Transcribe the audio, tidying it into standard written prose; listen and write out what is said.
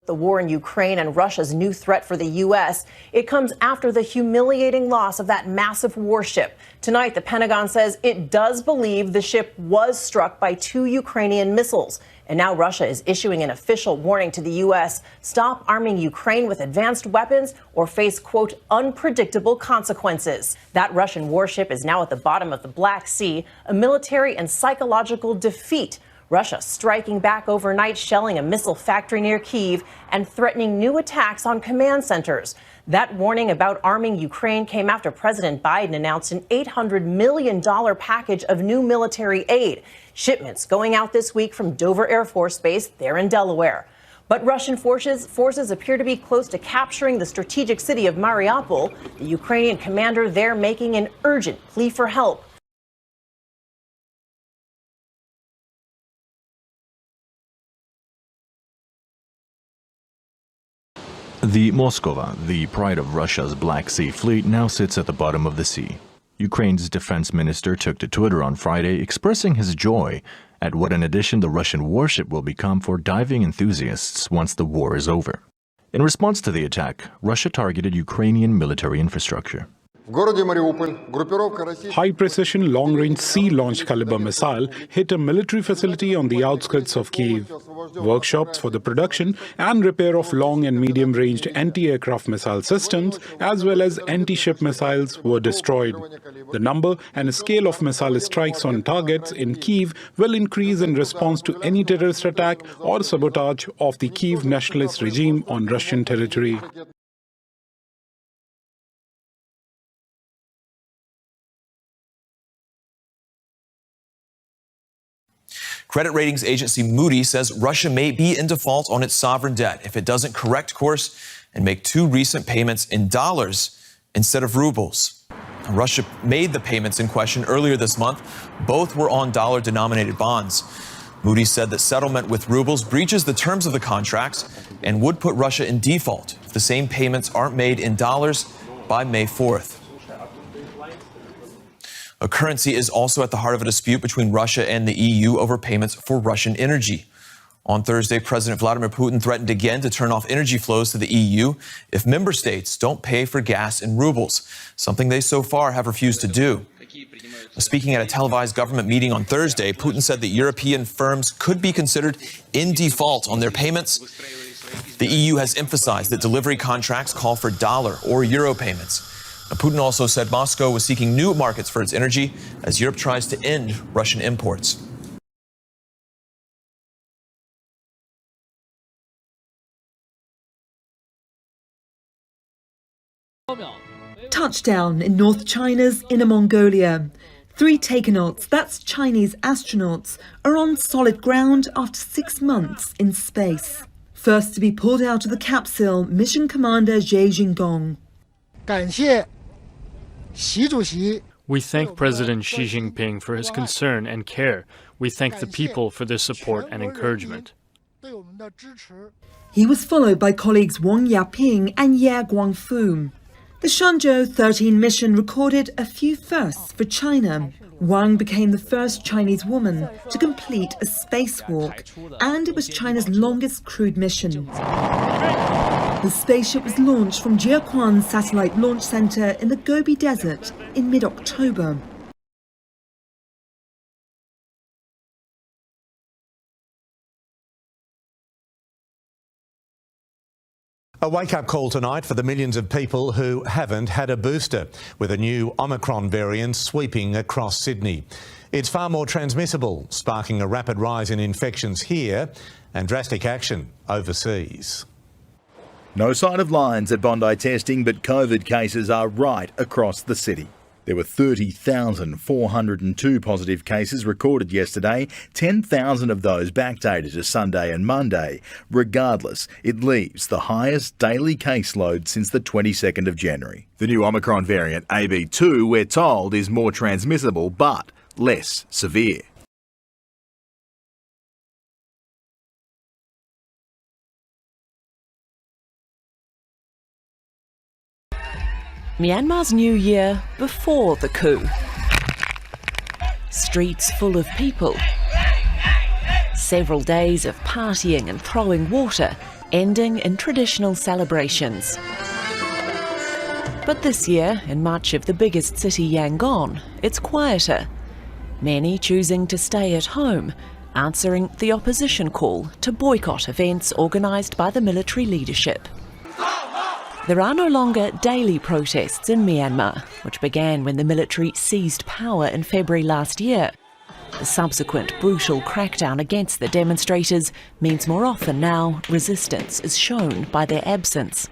The war in Ukraine and Russia's new threat for the U.S. It comes after the humiliating loss of that massive warship. Tonight, the Pentagon says it does believe the ship was struck by 2 Ukrainian missiles. And now Russia is issuing an official warning to the U.S. Stop arming Ukraine with advanced weapons or face, quote, unpredictable consequences. That Russian warship is now at the bottom of the Black Sea, a military and psychological defeat. Russia striking back overnight, shelling a missile factory near Kyiv and threatening new attacks on command centers. That warning about arming Ukraine came after President Biden announced an $800 million package of new military aid. Shipments going out this week from Dover Air Force Base there in Delaware. But Russian forces appear to be close to capturing the strategic city of Mariupol. The Ukrainian commander there making an urgent plea for help. The Moskva, the pride of Russia's Black Sea fleet, now sits at the bottom of the sea. Ukraine's defense minister took to Twitter on Friday expressing his joy at what an addition the Russian warship will become for diving enthusiasts once the war is over. In response to the attack, Russia targeted Ukrainian military infrastructure. High-precision, long-range sea-launched caliber missile hit a military facility on the outskirts of Kyiv. Workshops for the production and repair of long and medium-ranged anti-aircraft missile systems, as well as anti-ship missiles, were destroyed. The number and scale of missile strikes on targets in Kyiv will increase in response to any terrorist attack or sabotage of the Kyiv nationalist regime on Russian territory. Credit ratings agency Moody's says Russia may be in default on its sovereign debt if it doesn't correct course and make 2 recent payments in dollars instead of rubles. Russia made the payments in question earlier this month. Both were on dollar-denominated bonds. Moody's said that settlement with rubles breaches the terms of the contracts and would put Russia in default if the same payments aren't made in dollars by May 4th. A currency is also at the heart of a dispute between Russia and the EU over payments for Russian energy. On Thursday, President Vladimir Putin threatened again to turn off energy flows to the EU if member states don't pay for gas in rubles, something they so far have refused to do. Speaking at a televised government meeting on Thursday, Putin said that European firms could be considered in default on their payments. The EU has emphasized that delivery contracts call for dollar or euro payments. Putin also said Moscow was seeking new markets for its energy as Europe tries to end Russian imports. Touchdown in North China's Inner Mongolia. 3 takenauts, that's Chinese astronauts, are on solid ground after 6 months in space. First to be pulled out of the capsule, mission commander Zhe Jingdong. We thank President Xi Jinping for his concern and care. We thank the people for their support and encouragement. He was followed by colleagues Wang Yaping and Ye Guangfu. The Shenzhou 13 mission recorded a few firsts for China. Wang became the first Chinese woman to complete a spacewalk, and it was China's longest crewed mission. The spaceship was launched from Jiuquan Satellite Launch Center in the Gobi Desert in mid-October. A wake-up call tonight for the millions of people who haven't had a booster, with a new Omicron variant sweeping across Sydney. It's far more transmissible, sparking a rapid rise in infections here and drastic action overseas. No sign of lines at Bondi testing, but COVID cases are right across the city. There were 30,402 positive cases recorded yesterday, 10,000 of those backdated to Sunday and Monday. Regardless, it leaves the highest daily caseload since the 22nd of January. The new Omicron variant, AB2, we're told, is more transmissible but less severe. Myanmar's new year before the coup. Streets full of people. Several days of partying and throwing water ending in traditional celebrations. But this year, in much of the biggest city, Yangon, it's quieter. Many choosing to stay at home, answering the opposition call to boycott events organised by the military leadership. There are no longer daily protests in Myanmar, which began when the military seized power in February last year. The subsequent brutal crackdown against the demonstrators means more often now resistance is shown by their absence.